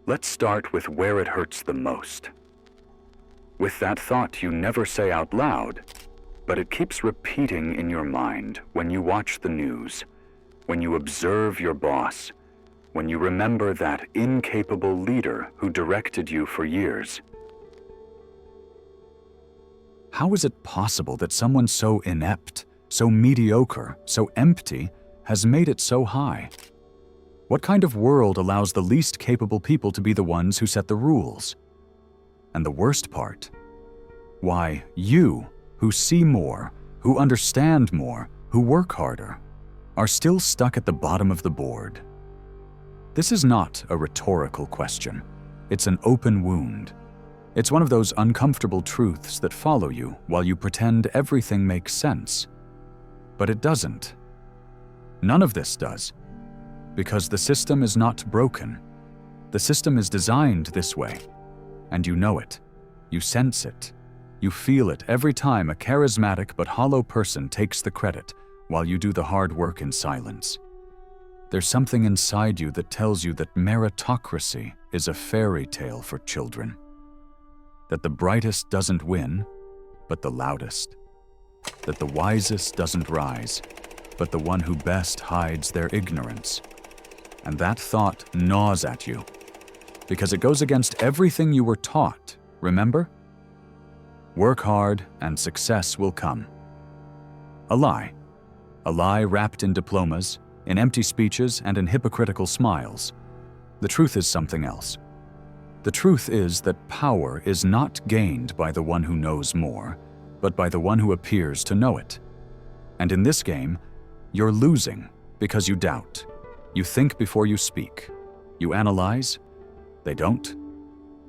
Let's start with where it hurts the most. With that thought you never say out loud, but it keeps repeating in your mind when you watch the news, when you observe your boss, when you remember that incapable leader who directed you for years. How is it possible that someone so inept, so mediocre, so empty has made it so high? What kind of world allows the least capable people to be the ones who set the rules? And the worst part, why you, who see more, who understand more, who work harder, are still stuck at the bottom of the board. This is not a rhetorical question. It's an open wound. It's one of those uncomfortable truths that follow you while you pretend everything makes sense. But it doesn't. None of this does. Because the system is not broken. The system is designed this way. And you know it. You sense it. You feel it every time a charismatic but hollow person takes the credit while you do the hard work in silence. There's something inside you that tells you that meritocracy is a fairy tale for children. That the brightest doesn't win, but the loudest. That the wisest doesn't rise, but the one who best hides their ignorance. And that thought gnaws at you, because it goes against everything you were taught, remember? Work hard and success will come. A lie wrapped in diplomas, in empty speeches, and in hypocritical smiles. The truth is something else. The truth is that power is not gained by the one who knows more, but by the one who appears to know it. And in this game, you're losing because you doubt. You think before you speak. You analyze. They don't.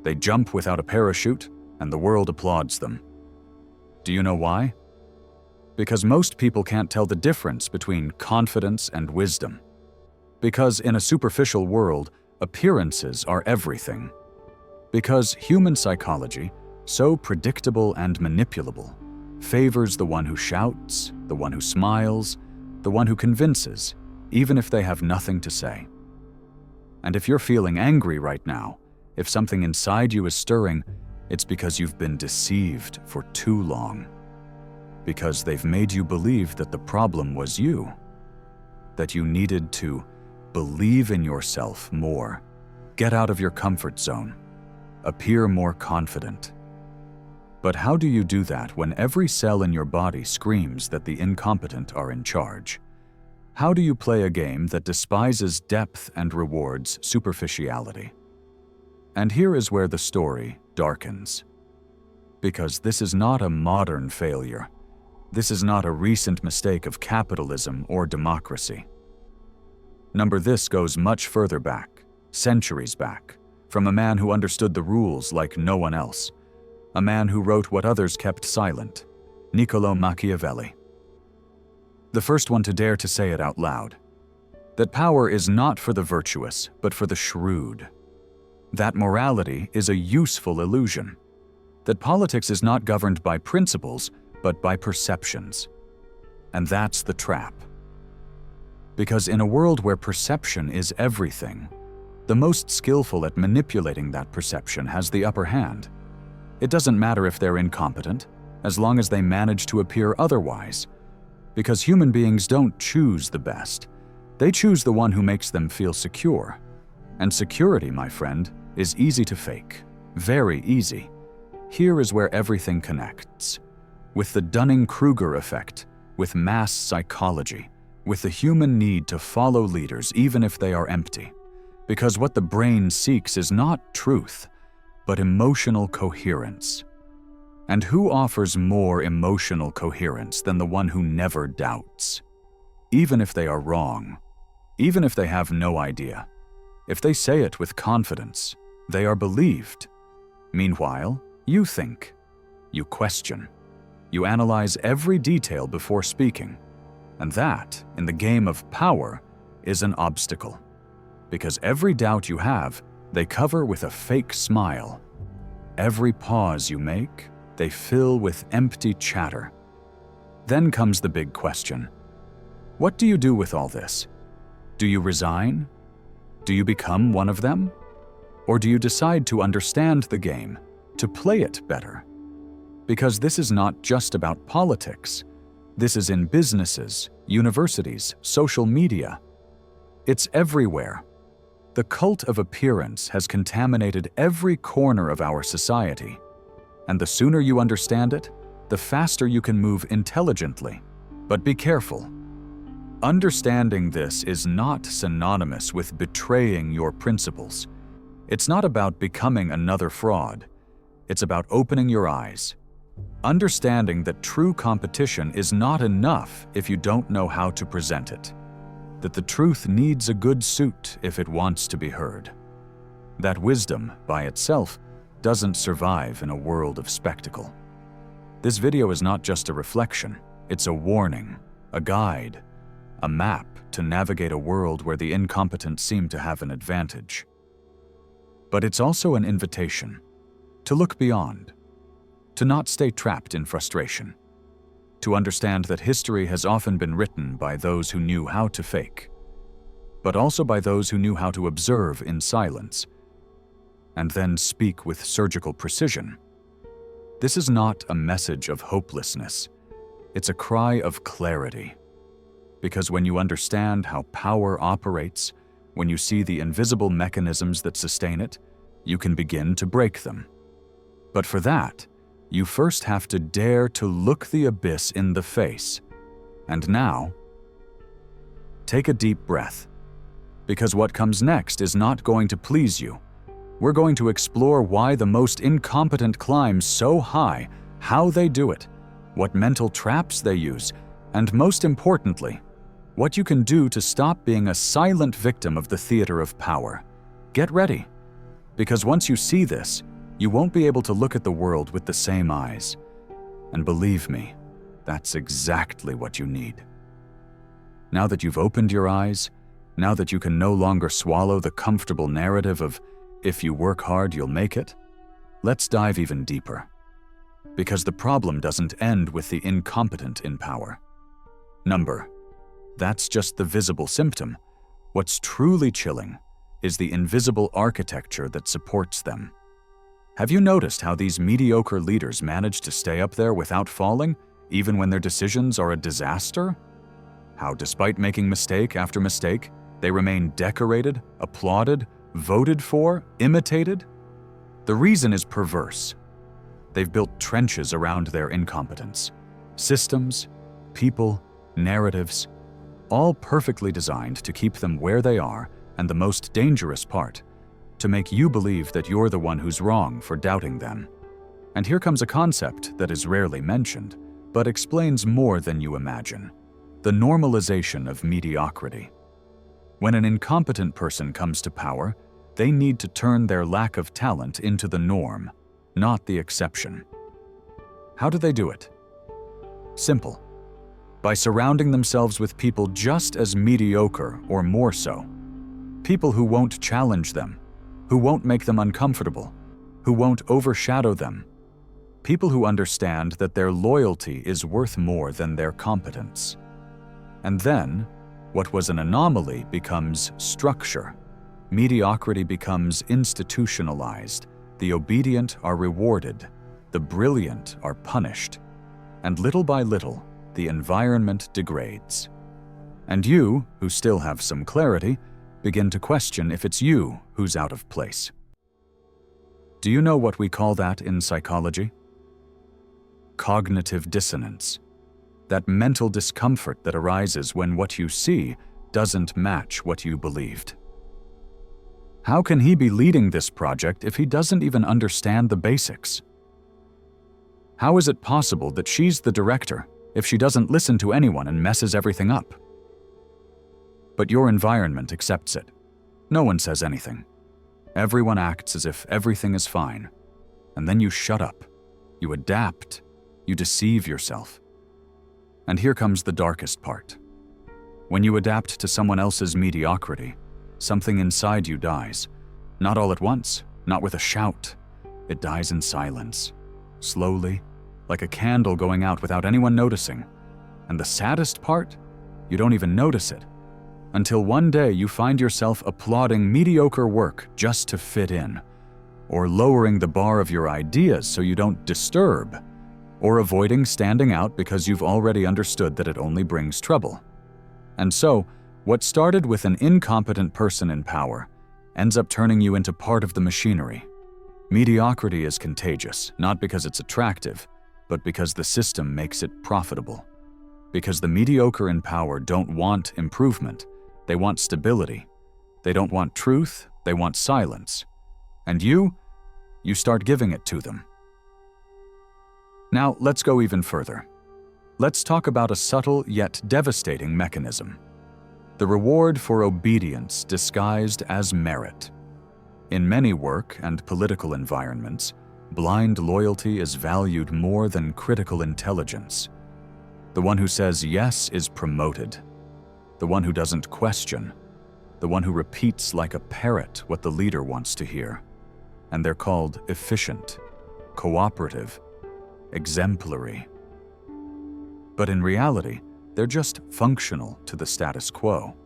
They jump without a parachute, and the world applauds them. Do you know why? Because most people can't tell the difference between confidence and wisdom. Because in a superficial world, appearances are everything. Because human psychology, so predictable and manipulable, favors the one who shouts, the one who smiles, the one who convinces, even if they have nothing to say. And if you're feeling angry right now, if something inside you is stirring, it's because you've been deceived for too long. Because they've made you believe that the problem was you. That you needed to believe in yourself more, get out of your comfort zone, appear more confident. But how do you do that when every cell in your body screams that the incompetent are in charge? How do you play a game that despises depth and rewards superficiality? And here is where the story darkens. Because this is not a modern failure. This is not a recent mistake of capitalism or democracy. This goes much further back, centuries back, from a man who understood the rules like no one else, a man who wrote what others kept silent, Machiavelli. The first one to dare to say it out loud, that power is not for the virtuous, but for the shrewd. That morality is a useful illusion. That politics is not governed by principles, but by perceptions. And that's the trap. Because in a world where perception is everything, the most skillful at manipulating that perception has the upper hand. It doesn't matter if they're incompetent, as long as they manage to appear otherwise. Because human beings don't choose the best. They choose the one who makes them feel secure. And security, my friend, is easy to fake. Very easy. Here is where everything connects. With the Dunning-Kruger effect, with mass psychology, with the human need to follow leaders even if they are empty. Because what the brain seeks is not truth, but emotional coherence. And who offers more emotional coherence than the one who never doubts? Even if they are wrong, even if they have no idea, if they say it with confidence, they are believed. Meanwhile, you think, you question, you analyze every detail before speaking, and that, in the game of power, is an obstacle. Because every doubt you have, they cover with a fake smile. Every pause you make, they fill with empty chatter. Then comes the big question. What do you do with all this? Do you resign? Do you become one of them? Or do you decide to understand the game, to play it better? Because this is not just about politics. This is in businesses, universities, social media. It's everywhere. The cult of appearance has contaminated every corner of our society. And the sooner you understand it, the faster you can move intelligently. But be careful. Understanding this is not synonymous with betraying your principles. It's not about becoming another fraud. It's about opening your eyes. Understanding that true competition is not enough if you don't know how to present it. That the truth needs a good suit if it wants to be heard. That wisdom, by itself, doesn't survive in a world of spectacle. This video is not just a reflection, it's a warning, a guide, a map to navigate a world where the incompetent seem to have an advantage. But it's also an invitation to look beyond, to not stay trapped in frustration, to understand that history has often been written by those who knew how to fake, but also by those who knew how to observe in silence, and then speak with surgical precision. This is not a message of hopelessness. It's a cry of clarity. Because when you understand how power operates, when you see the invisible mechanisms that sustain it, you can begin to break them. But for that, you first have to dare to look the abyss in the face. And now, take a deep breath. Because what comes next is not going to please you. We're going to explore why the most incompetent climb so high, how they do it, what mental traps they use, and most importantly, what you can do to stop being a silent victim of the theater of power. Get ready, because once you see this, you won't be able to look at the world with the same eyes. And believe me, that's exactly what you need. Now that you've opened your eyes, now that you can no longer swallow the comfortable narrative of if you work hard, you'll make it, let's dive even deeper. Because the problem doesn't end with the incompetent in power. That's just the visible symptom. What's truly chilling is the invisible architecture that supports them. Have you noticed how these mediocre leaders manage to stay up there without falling, even when their decisions are a disaster? How, despite making mistake after mistake, they remain decorated, applauded, voted for, imitated? The reason is perverse. They've built trenches around their incompetence. Systems, people, narratives, all perfectly designed to keep them where they are, and the most dangerous part, to make you believe that you're the one who's wrong for doubting them. And here comes a concept that is rarely mentioned, but explains more than you imagine: the normalization of mediocrity. When an incompetent person comes to power, they need to turn their lack of talent into the norm, not the exception. How do they do it? Simple. By surrounding themselves with people just as mediocre or more so. People who won't challenge them, who won't make them uncomfortable, who won't overshadow them. People who understand that their loyalty is worth more than their competence. And then, what was an anomaly becomes structure. Mediocrity becomes institutionalized. The obedient are rewarded. The brilliant are punished. And little by little, the environment degrades. And you, who still have some clarity, begin to question if it's you who's out of place. Do you know what we call that in psychology? Cognitive dissonance. That mental discomfort that arises when what you see doesn't match what you believed. How can he be leading this project if he doesn't even understand the basics? How is it possible that she's the director if she doesn't listen to anyone and messes everything up? But your environment accepts it. No one says anything. Everyone acts as if everything is fine. And then you shut up. You adapt. You deceive yourself. And here comes the darkest part. When you adapt to someone else's mediocrity, something inside you dies. Not all at once, not with a shout. It dies in silence, slowly, like a candle going out without anyone noticing. And the saddest part? You don't even notice it. until one day you find yourself applauding mediocre work just to fit in, or lowering the bar of your ideas so you don't disturb, or avoiding standing out because you've already understood that it only brings trouble. And so, what started with an incompetent person in power ends up turning you into part of the machinery. Mediocrity is contagious, not because it's attractive, but because the system makes it profitable. Because the mediocre in power don't want improvement, they want stability. They don't want truth, they want silence. And you start giving it to them. Now, let's go even further. Let's talk about a subtle yet devastating mechanism. The reward for obedience disguised as merit. In many work and political environments, blind loyalty is valued more than critical intelligence. The one who says yes is promoted. The one who doesn't question. The one who repeats like a parrot what the leader wants to hear. And they're called efficient, cooperative, exemplary. But in reality, they're just functional to the status quo.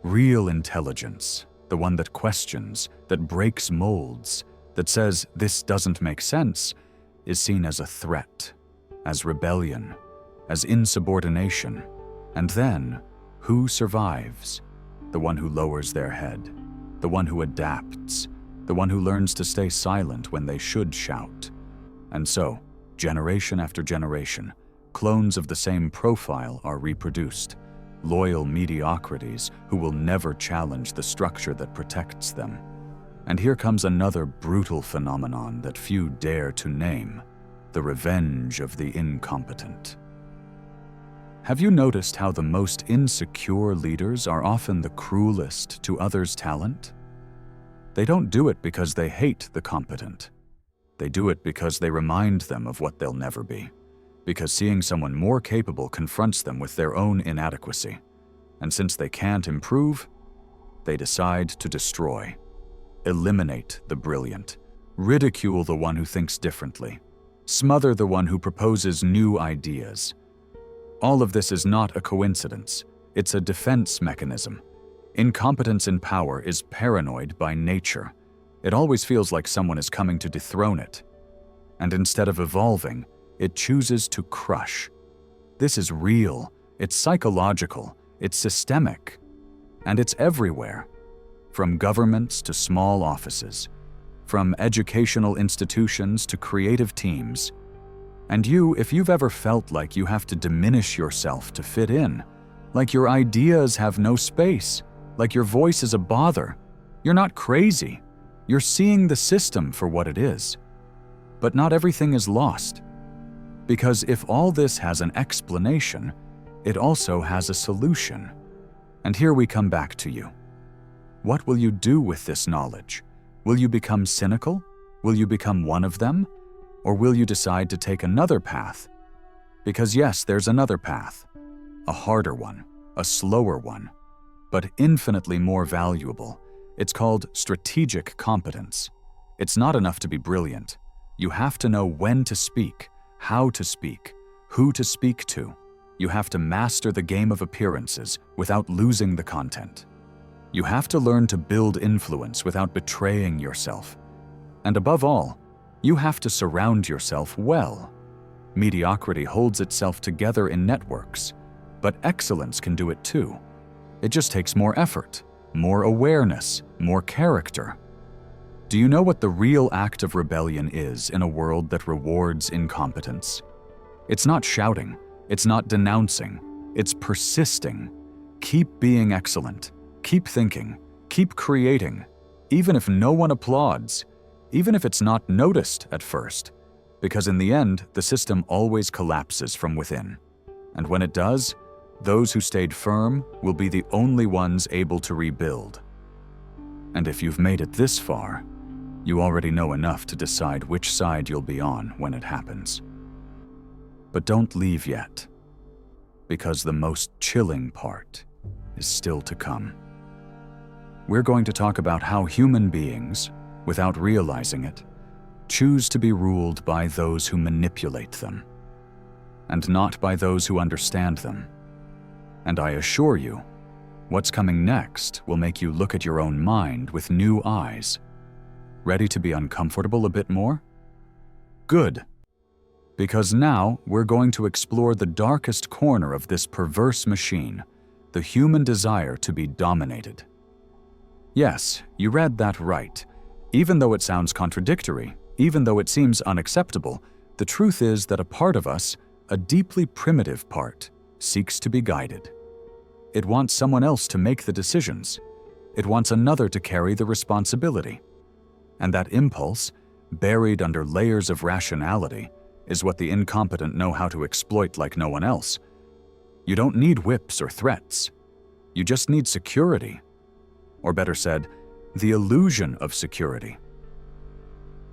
Real intelligence, the one that questions, that breaks molds, that says this doesn't make sense, is seen as a threat, as rebellion, as insubordination. And then, who survives? The one who lowers their head, the one who adapts, the one who learns to stay silent when they should shout. And so, generation after generation, clones of the same profile are reproduced, loyal mediocrities who will never challenge the structure that protects them. And here comes another brutal phenomenon that few dare to name: the revenge of the incompetent. Have you noticed how the most insecure leaders are often the cruelest to others' talent? They don't do it because they hate the competent. They do it because they remind them of what they'll never be, because seeing someone more capable confronts them with their own inadequacy. And since they can't improve, they decide to destroy, eliminate the brilliant, ridicule the one who thinks differently, smother the one who proposes new ideas. All of this is not a coincidence. It's a defense mechanism. Incompetence in power is paranoid by nature. It always feels like someone is coming to dethrone it. And instead of evolving, it chooses to crush. This is real, it's psychological, it's systemic, and it's everywhere. From governments to small offices, from educational institutions to creative teams. And if you've ever felt like you have to diminish yourself to fit in, like your ideas have no space, like your voice is a bother, you're not crazy. You're seeing the system for what it is. But not everything is lost. Because if all this has an explanation, it also has a solution. And here we come back to you. What will you do with this knowledge? Will you become cynical? Will you become one of them? Or will you decide to take another path? Because yes, there's another path. A harder one, a slower one, but infinitely more valuable. It's called strategic competence. It's not enough to be brilliant. You have to know when to speak, how to speak, who to speak to. You have to master the game of appearances without losing the content. You have to learn to build influence without betraying yourself. And above all, you have to surround yourself well. Mediocrity holds itself together in networks, but excellence can do it too. It just takes more effort, more awareness, more character. Do you know what the real act of rebellion is in a world that rewards incompetence? It's not shouting, it's not denouncing, it's persisting. Keep being excellent, keep thinking, keep creating, even if no one applauds, even if it's not noticed at first, because in the end, the system always collapses from within. And when it does, those who stayed firm will be the only ones able to rebuild. And if you've made it this far, you already know enough to decide which side you'll be on when it happens. But don't leave yet, because the most chilling part is still to come. We're going to talk about how human beings, without realizing it, choose to be ruled by those who manipulate them, and not by those who understand them. And I assure you, What's coming next will make you look at your own mind with new eyes. Ready to be uncomfortable a bit more? Good. Because now we're going to explore the darkest corner of this perverse machine, the human desire to be dominated. Yes, you read that right. Even though it sounds contradictory, even though it seems unacceptable, the truth is that a part of us, a deeply primitive part, seeks to be guided. It wants someone else to make the decisions. It wants another to carry the responsibility. And that impulse, buried under layers of rationality, is what the incompetent know how to exploit like no one else. You don't need whips or threats. You just need security. Or better said, the illusion of security.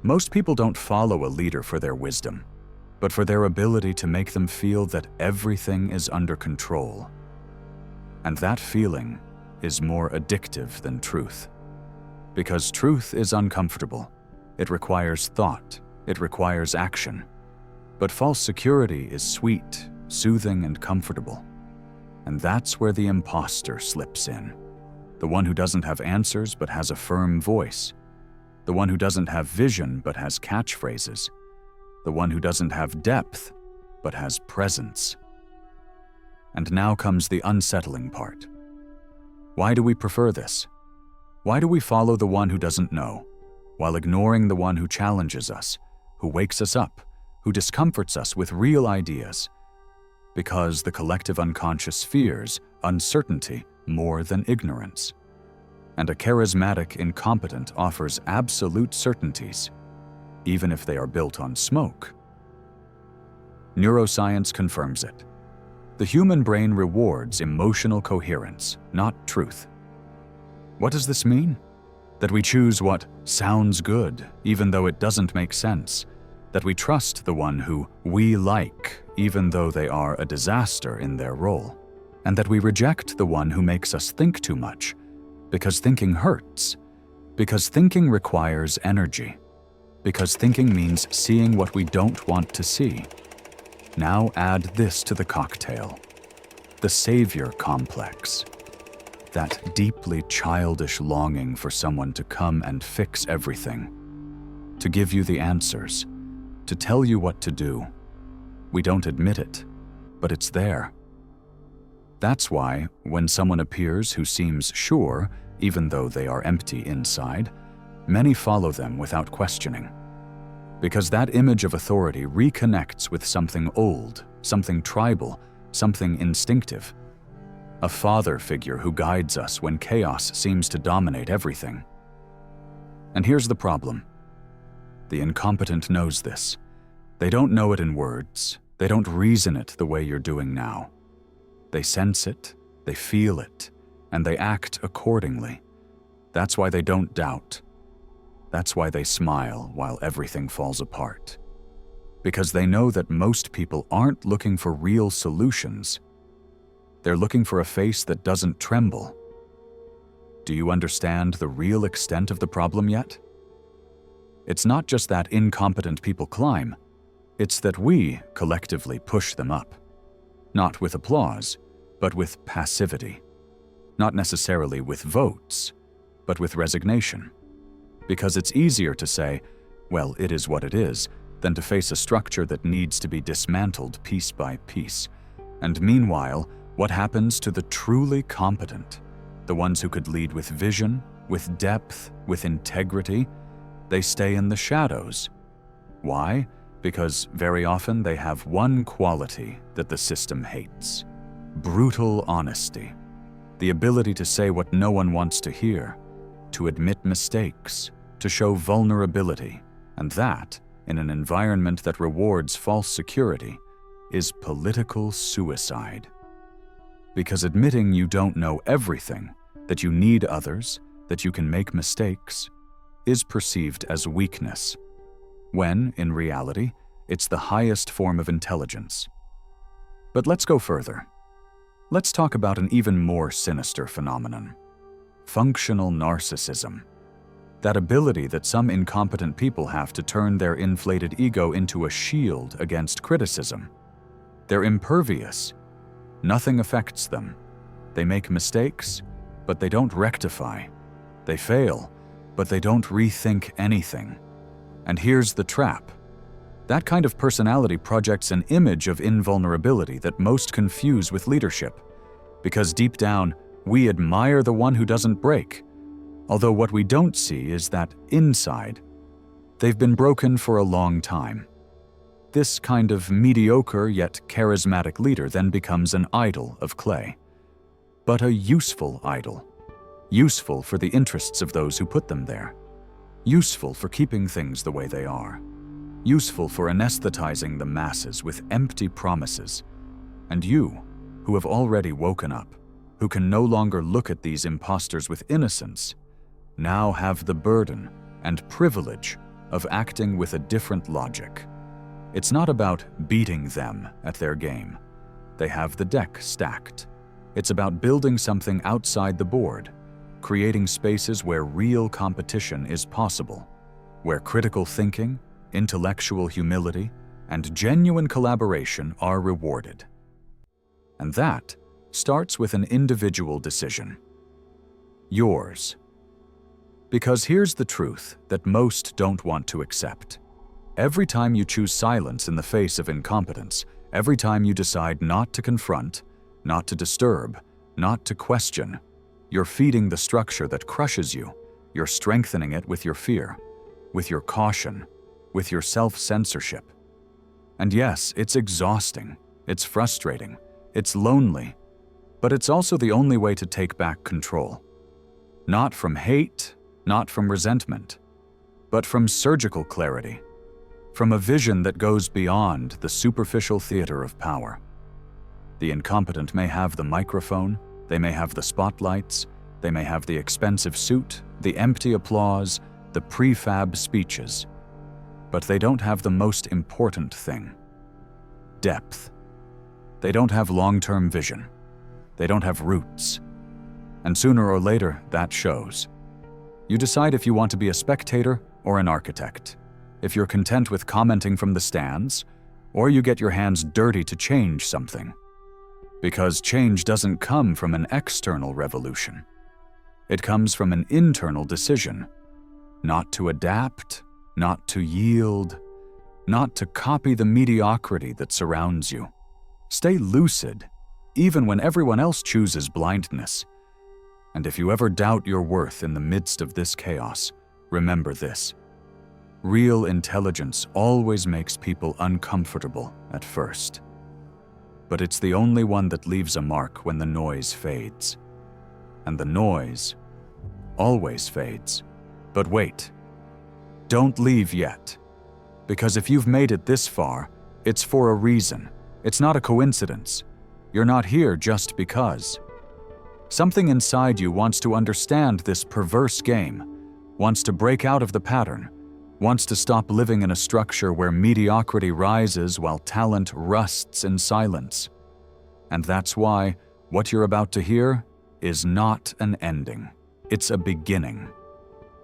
Most people don't follow a leader for their wisdom, but for their ability to make them feel that everything is under control. And that feeling is more addictive than truth. Because truth is uncomfortable. It requires thought. It requires action. But false security is sweet, soothing, and comfortable. And that's where the imposter slips in. The one who doesn't have answers but has a firm voice. The one who doesn't have vision but has catchphrases. The one who doesn't have depth but has presence. And now comes the unsettling part. Why do we prefer this? Why do we follow the one who doesn't know, while ignoring the one who challenges us, who wakes us up, who discomforts us with real ideas? Because the collective unconscious fears uncertainty more than ignorance. And a charismatic incompetent offers absolute certainties, even if they are built on smoke. Neuroscience confirms it. The human brain rewards emotional coherence, not truth. What does this mean? That we choose what sounds good, even though it doesn't make sense. That we trust the one who we like, even though they are a disaster in their role. And that we reject the one who makes us think too much, because thinking hurts, because thinking requires energy, because thinking means seeing what we don't want to see. Now add this to the cocktail: the savior complex. That deeply childish longing for someone to come and fix everything, to give you the answers, to tell you what to do. We don't admit it, but it's there. That's why, when someone appears who seems sure, even though they are empty inside, many follow them without questioning. Because that image of authority reconnects with something old, something tribal, something instinctive. A father figure who guides us when chaos seems to dominate everything. And here's the problem. The incompetent knows this. They don't know it in words. They don't reason it the way you're doing now. They sense it, they feel it, and they act accordingly. That's why they don't doubt. That's why they smile while everything falls apart. Because they know that most people aren't looking for real solutions. They're looking for a face that doesn't tremble. Do you understand the real extent of the problem yet? It's not just that incompetent people climb. It's that we collectively push them up. Not with applause, but with passivity. Not necessarily with votes, but with resignation. Because it's easier to say, well, it is what it is, than to face a structure that needs to be dismantled piece by piece. And meanwhile, what happens to the truly competent? The ones who could lead with vision, with depth, with integrity? They stay in the shadows. Why? Because very often they have one quality that the system hates: brutal honesty. The ability to say what no one wants to hear, to admit mistakes, to show vulnerability, and that, in an environment that rewards false security, is political suicide. Because admitting you don't know everything, that you need others, that you can make mistakes, is perceived as weakness, when, in reality, it's the highest form of intelligence. But let's go further. Let's talk about an even more sinister phenomenon: functional narcissism. That ability that some incompetent people have to turn their inflated ego into a shield against criticism. They're impervious. Nothing affects them. They make mistakes, but they don't rectify. They fail, but they don't rethink anything. And here's the trap. That kind of personality projects an image of invulnerability that most confuse with leadership. Because deep down, we admire the one who doesn't break. Although what we don't see is that inside, they've been broken for a long time. This kind of mediocre yet charismatic leader then becomes an idol of clay. But a useful idol. Useful for the interests of those who put them there. Useful for keeping things the way they are. Useful for anesthetizing the masses with empty promises. And you, who have already woken up, who can no longer look at these impostors with innocence, now have the burden and privilege of acting with a different logic. It's not about beating them at their game. They have the deck stacked. It's about building something outside the board, creating spaces where real competition is possible, where critical thinking, intellectual humility, and genuine collaboration are rewarded. And that starts with an individual decision. Yours. Because here's the truth that most don't want to accept. Every time you choose silence in the face of incompetence, every time you decide not to confront, not to disturb, not to question, you're feeding the structure that crushes you. You're strengthening it with your fear, with your caution, with your self-censorship. And yes, it's exhausting, it's frustrating, it's lonely, but it's also the only way to take back control. Not from hate, not from resentment, but from surgical clarity, from a vision that goes beyond the superficial theater of power. The incompetent may have the microphone, they may have the spotlights, they may have the expensive suit, the empty applause, the prefab speeches, but they don't have the most important thing: depth. They don't have long-term vision. They don't have roots. And sooner or later, that shows. You decide if you want to be a spectator or an architect, if you're content with commenting from the stands, or you get your hands dirty to change something. Because change doesn't come from an external revolution. It comes from an internal decision, not to adapt, not to yield, not to copy the mediocrity that surrounds you. Stay lucid, even when everyone else chooses blindness. And if you ever doubt your worth in the midst of this chaos, remember this. Real intelligence always makes people uncomfortable at first. But it's the only one that leaves a mark when the noise fades. And the noise always fades. But wait. Don't leave yet. Because if you've made it this far, it's for a reason. It's not a coincidence. You're not here just because. Something inside you wants to understand this perverse game, wants to break out of the pattern, wants to stop living in a structure where mediocrity rises while talent rusts in silence. And that's why what you're about to hear is not an ending. It's a beginning.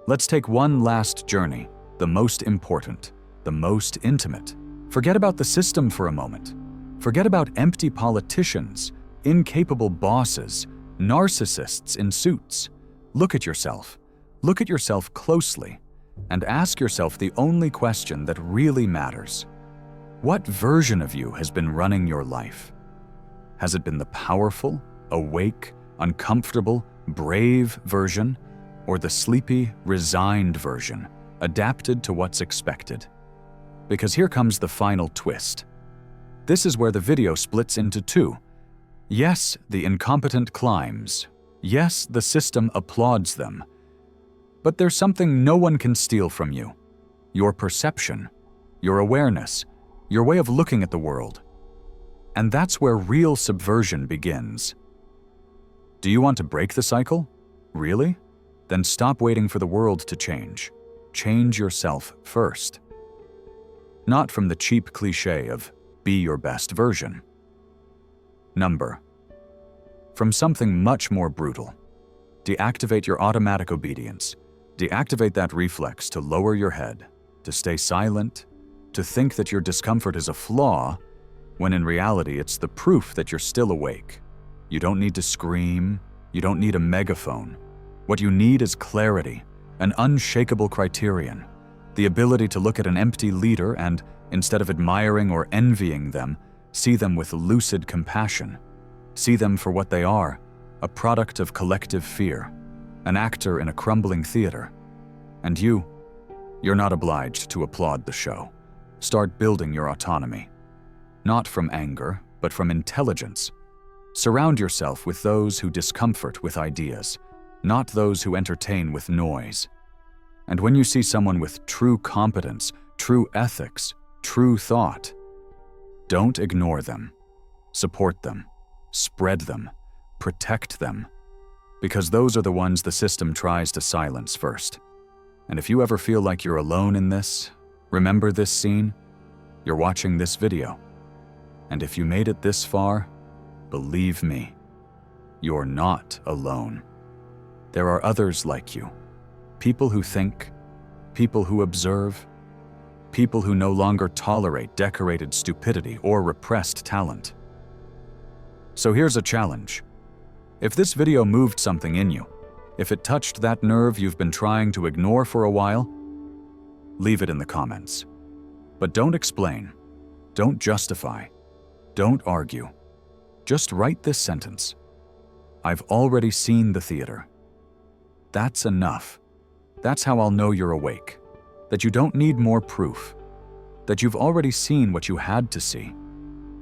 Let's take one last journey, the most important, the most intimate. Forget about the system for a moment. Forget about empty politicians, incapable bosses, narcissists in suits. Look at yourself. Look at yourself closely and ask yourself the only question that really matters. What version of you has been running your life? Has it been the powerful, awake, uncomfortable, brave version, or the sleepy, resigned version, adapted to what's expected? Because here comes the final twist. This is where the video splits into two. Yes, the incompetent climbs. Yes, the system applauds them. But there's something no one can steal from you. Your perception, your awareness, your way of looking at the world. And that's where real subversion begins. Do you want to break the cycle? Really? Then stop waiting for the world to change. Change yourself first. Not from the cheap cliché of be your best version. From something much more brutal. Deactivate your automatic obedience. Deactivate that reflex to lower your head, to stay silent, to think that your discomfort is a flaw, when in reality it's the proof that you're still awake. You don't need to scream. You don't need a megaphone. What you need is clarity, an unshakable criterion, the ability to look at an empty leader and, instead of admiring or envying them, see them with lucid compassion. See them for what they are, a product of collective fear, an actor in a crumbling theater. And you're not obliged to applaud the show. Start building your autonomy. Not from anger, but from intelligence. Surround yourself with those who discomfort with ideas, not those who entertain with noise. And when you see someone with true competence, true ethics, true thought, don't ignore them. Support them. Spread them. Protect them. Because those are the ones the system tries to silence first. And if you ever feel like you're alone in this, remember this scene. You're watching this video. And if you made it this far, believe me, you're not alone. There are others like you. People who think, people who observe, people who no longer tolerate decorated stupidity or repressed talent. So here's a challenge. If this video moved something in you, if it touched that nerve you've been trying to ignore for a while, leave it in the comments. But don't explain, don't justify, don't argue. Just write this sentence. I've already seen the theater. That's enough. That's how I'll know you're awake. That you don't need more proof. That you've already seen what you had to see.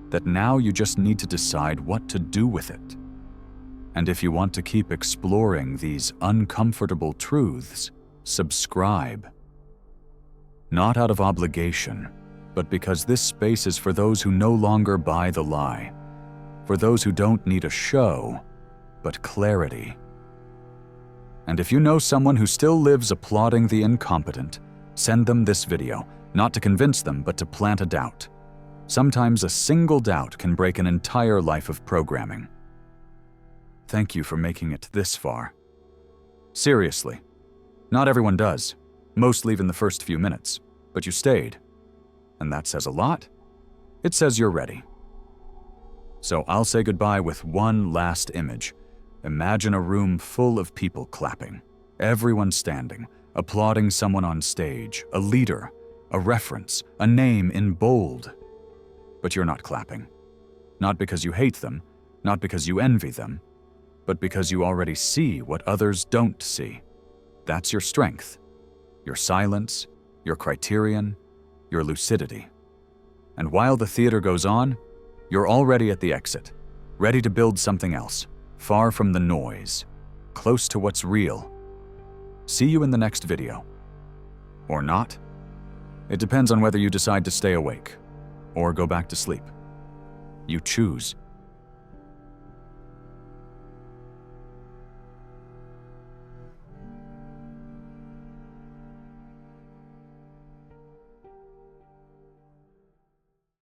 That now you just need to decide what to do with it. And if you want to keep exploring these uncomfortable truths, subscribe. Not out of obligation, but because this space is for those who no longer buy the lie. For those who don't need a show, but clarity. And if you know someone who still lives applauding the incompetent, send them this video, not to convince them, but to plant a doubt. Sometimes a single doubt can break an entire life of programming. Thank you for making it this far. Seriously, not everyone does. Most leave in the first few minutes, but you stayed. And that says a lot. It says you're ready. So I'll say goodbye with one last image. Imagine a room full of people clapping, everyone standing, applauding someone on stage, a leader, a reference, a name in bold. But you're not clapping. Not because you hate them, not because you envy them, but because you already see what others don't see. That's your strength, your silence, your criterion, your lucidity. And while the theater goes on, you're already at the exit, ready to build something else, far from the noise, close to what's real. See you in the next video. Or not. It depends on whether you decide to stay awake or go back to sleep. You choose.